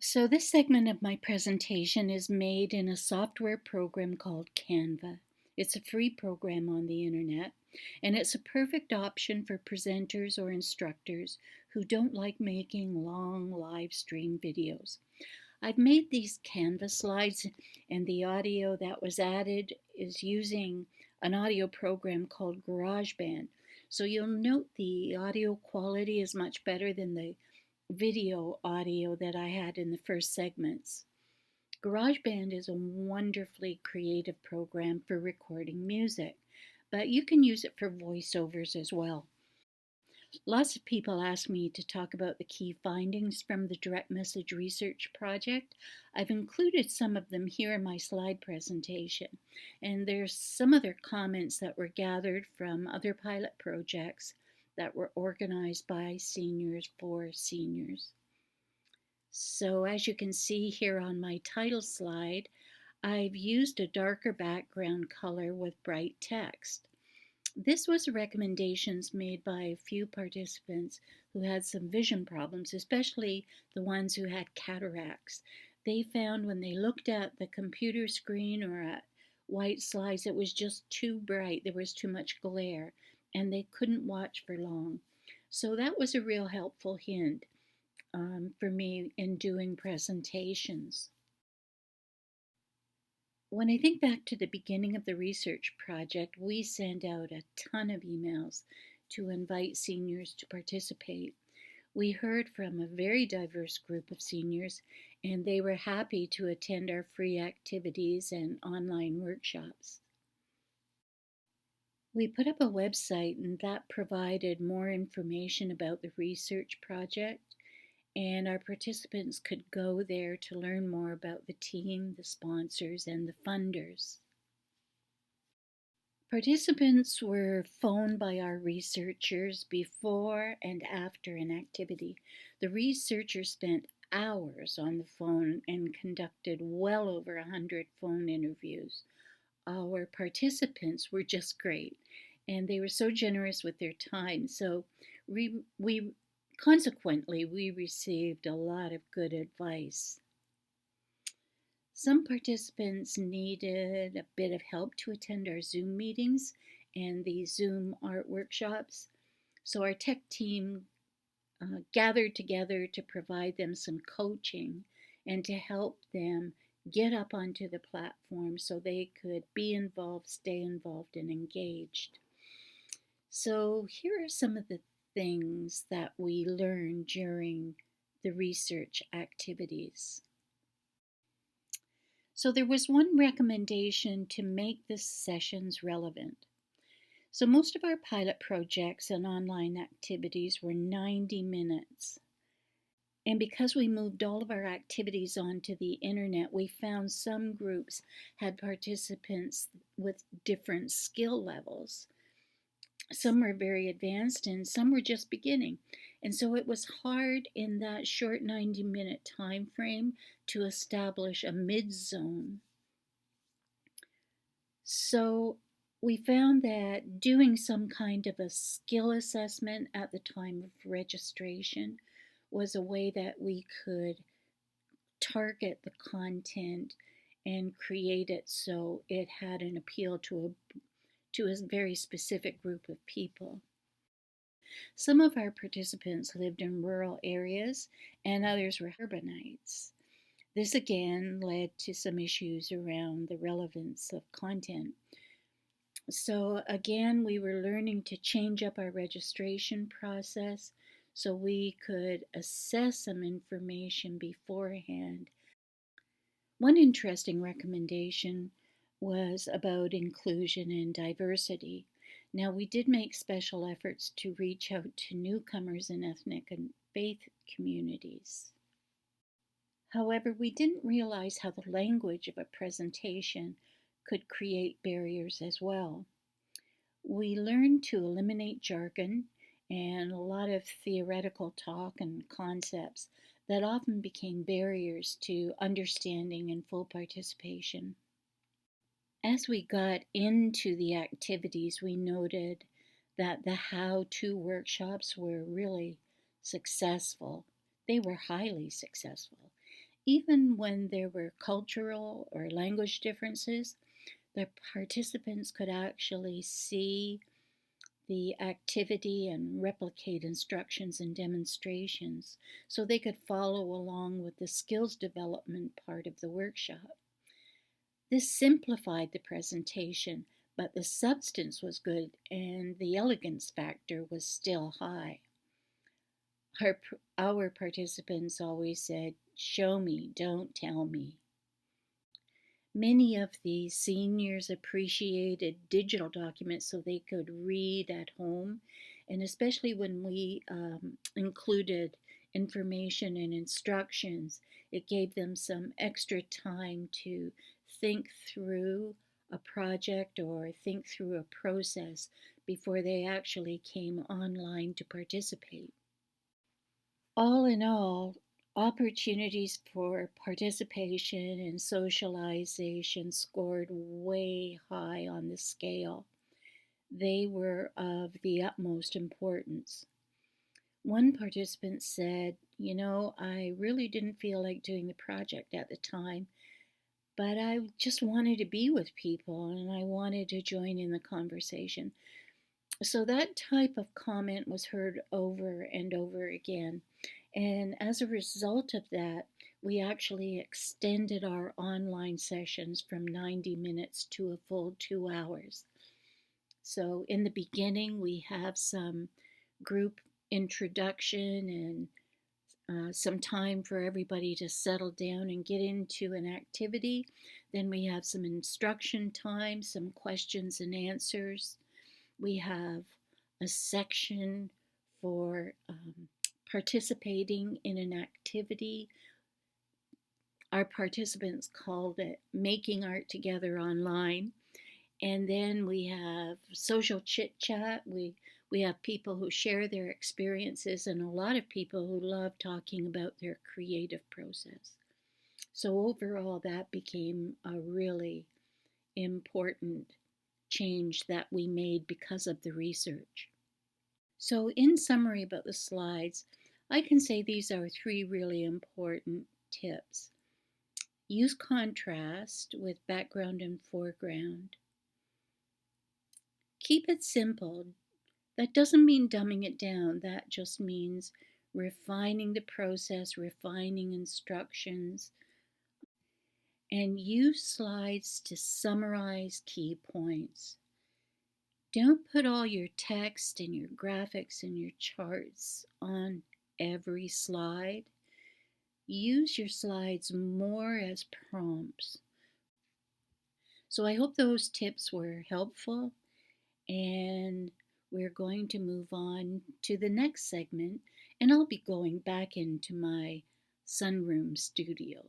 So this segment of my presentation is made in a software program called Canva. It's a free program on the internet, and it's a perfect option for presenters or instructors who don't like making long live stream videos. I've made these Canva slides, and the audio that was added is using an audio program called GarageBand. So you'll note the audio quality is much better than the video audio that I had in the first segments. GarageBand is a wonderfully creative program for recording music, but you can use it for voiceovers as well. Lots of people ask me to talk about the key findings from the direct message research project. I've included some of them here in my slide presentation, and there's some other comments that were gathered from other pilot projects that were organized by seniors for seniors. So as you can see here on my title slide, I've used a darker background color with bright text. This was recommendations made by a few participants who had some vision problems, especially the ones who had cataracts. They found when they looked at the computer screen or at white slides, it was just too bright. There was too much glare, and they couldn't watch for long. So that was a real helpful hint for me in doing presentations. When I think back to the beginning of the research project, we sent out a ton of emails to invite seniors to participate. We heard from a very diverse group of seniors, and they were happy to attend our free activities and online workshops. We put up a website and that provided more information about the research project, and our participants could go there to learn more about the team, the sponsors, and the funders. Participants were phoned by our researchers before and after an activity. The researchers spent hours on the phone and conducted well over 100 phone interviews. Our participants were just great, and they were so generous with their time. So we consequently we received a lot of good advice. Some participants needed a bit of help to attend our Zoom meetings and the Zoom art workshops. So our tech team gathered together to provide them some coaching and to help them get up onto the platform so they could be involved, stay involved, and engaged. So here are some of the things that we learned during the research activities. So there was one recommendation to make the sessions relevant. So most of our pilot projects and online activities were 90 minutes. And because we moved all of our activities onto the internet, we found some groups had participants with different skill levels. Some were very advanced and some were just beginning. And so it was hard in that short 90-minute time frame to establish a mid zone. So we found that doing some kind of a skill assessment at the time of registration was a way that we could target the content and create it so it had an appeal to a very specific group of people. Some of our participants lived in rural areas and others were urbanites. This again led to some issues around the relevance of content. So again, we were learning to change up our registration process so we could assess some information beforehand. One interesting recommendation was about inclusion and diversity. Now, we did make special efforts to reach out to newcomers in ethnic and faith communities. However, we didn't realize how the language of a presentation could create barriers as well. We learned to eliminate jargon and a lot of theoretical talk and concepts that often became barriers to understanding and full participation. As we got into the activities, we noted that the how-to workshops were really successful. They were highly successful. Even when there were cultural or language differences, the participants could actually see the activity and replicate instructions and demonstrations so they could follow along with the skills development part of the workshop. This simplified the presentation, but the substance was good and the elegance factor was still high. Our participants always said, "Show me, don't tell me." Many of the seniors appreciated digital documents so they could read at home, and especially when we included information and instructions, it gave them some extra time to think through a project or think through a process before they actually came online to participate. All in all, opportunities for participation and socialization scored way high on the scale. They were of the utmost importance. One participant said, I really didn't feel like doing the project at the time, but I just wanted to be with people and I wanted to join in the conversation. So that type of comment was heard over and over again. And as a result of that, we actually extended our online sessions from 90 minutes to a full 2 hours. So in the beginning, we have some group introduction and some time for everybody to settle down and get into an activity. Then we have some instruction time, some questions and answers. We have a section for participating in an activity. Our participants called it Making Art Together Online. And then we have social chit chat. We have people who share their experiences and a lot of people who love talking about their creative process. So overall, that became a really important change that we made because of the research. So in summary about the slides, I can say these are 3 really important tips. Use contrast with background and foreground. Keep it simple. That doesn't mean dumbing it down. That just means refining the process, refining instructions, and use slides to summarize key points. Don't put all your text and your graphics and your charts on every slide. Use your slides more as prompts. So I hope those tips were helpful, and we're going to move on to the next segment, and I'll be going back into my sunroom studio.